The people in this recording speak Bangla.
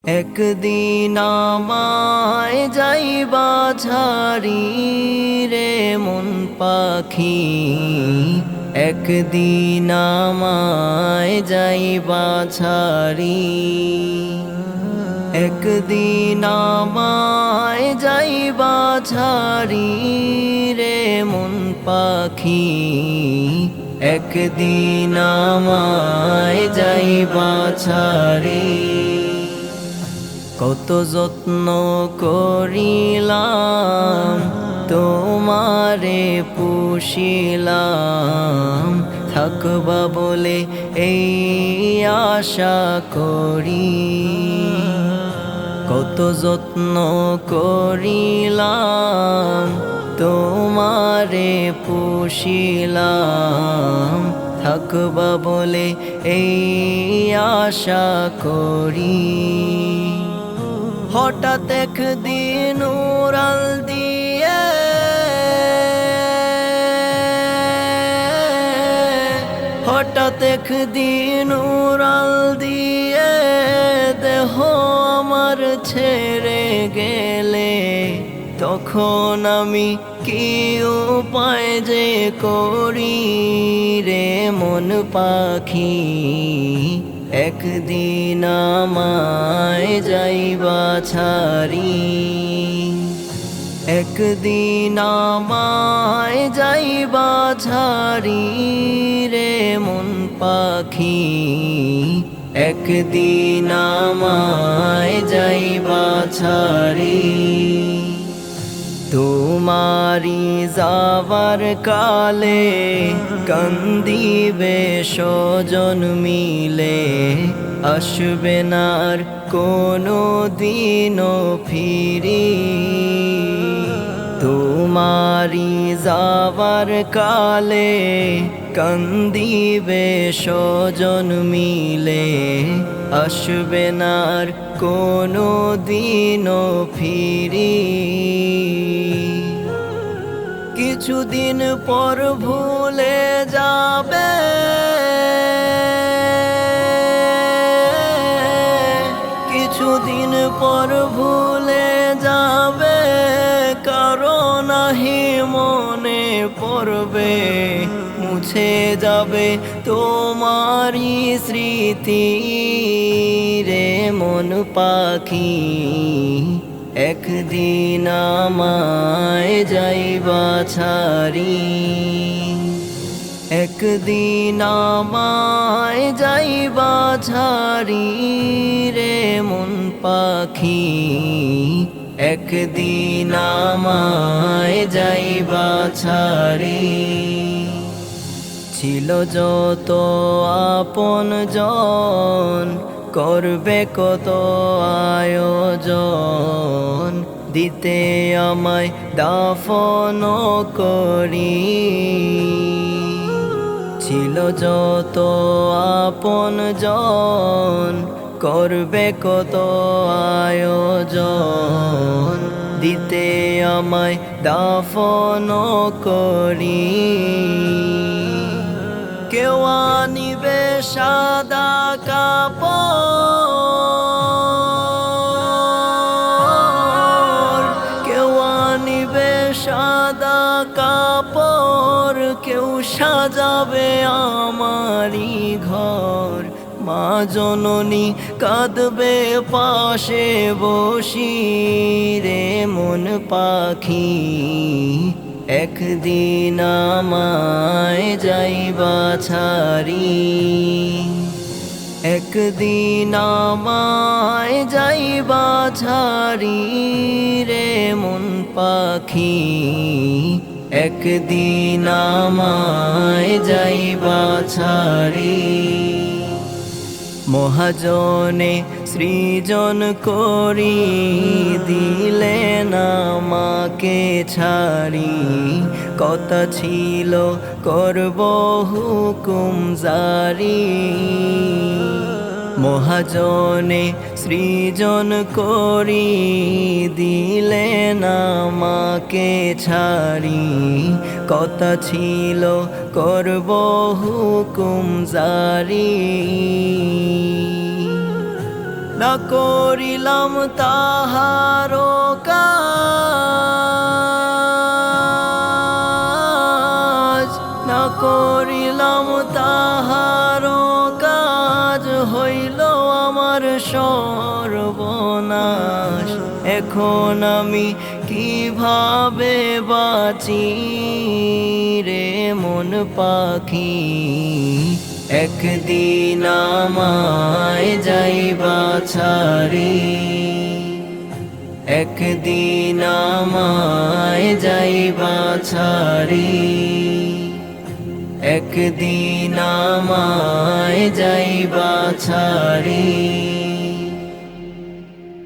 একদিন আমায় যাইবা ছাড়ি রে মন পাখি, একদিন আমায় যাইবা ছাড়ি, একদিন আমায় যাইবা ছাড়ি রে মন পাখি, একদিন আমায় যাইবা ছাড়ি। কত যত্ন করিলাম তোমারে পুষিলাম, থাকবা বলে এই আশা করি। কত যত্ন করিলাম তোমারে পুষিলাম, থাকবা বলে এই আশা করি। হঠাৎ একদিন উড়াল দিয়ে হঠাৎ একদিন উড়াল দিয়ে দেহ আমার ছেড়ে গেলে, তখন আমি কি উপায় যে করি রে মন পাখি, একদিন আমায় যাইবা ছাড়ি, একদিন আমায় যাইবা ছাড়ি রে মন পাখি, একদিন আমায় যাইবা ছাড়ি। তোমারি যাবার কালে কান্দিবে স্বজন মিলে, আসবে না আর কোনো দিনও ফিরি। তোমারি যাবার কালে কান্দিবে স্বজন মিলে, আসবে না আর কোনো দিনও ফিরি। কিছুদিন পর ভুলে যাবে, কিছুদিন পর ভুলে যাবে, কারণ নাহি মনে পড়বে, মুছে যাবে তোমারি স্মৃতি রে মন পাখি, একদিন আমায় যাইবা ছাড়ি, একদিন আমায় যাইবা ছাড়ি রে মন পাখি, একদিন আমায় যাইবা ছাড়ি। ছিল যত আপন জন, করবে কত আয়োজন, দিতে আমায় দাফন করি। ছিল যত আপন জন, করবে কত আয়োজন, দিতে আমায় দাফন করি। কেউ আনিবে সাদা কাপড়, কেউ আনিবে সাদা কাপড়, কেউ সাজাবে আমারি ঘর। মা জননী কাঁদবে পাশে বসি রে মন পাখি, একদিন আমায় যাইবা ছাড়ি, একদিন আমায় যাইবা ছাড়ি রে মন পাখি, একদিন আমায় যাইবা ছাড়ি। মহাজনে সৃজন করি দিলেন আমাকে ছাড়ি, কথা ছিল করব হুকুম জারি। মহাজনে সৃজন করি দিলেন আমাকে ছাড়ি, কথা ছিল করব হুকুম জারি। না করিলাম তাহারো কাজ, না করিলাম তাহারো কাজ, হইল আমার সর্বনাশ। এখন আমি কিভাবে বাঁচি রে মন পাখি, একদিন আমায় যাইবা ছাড়ি, একদিন আমায় যাইবা ছাড়ি, একদিন আমায় যাইবা ছাড়ি।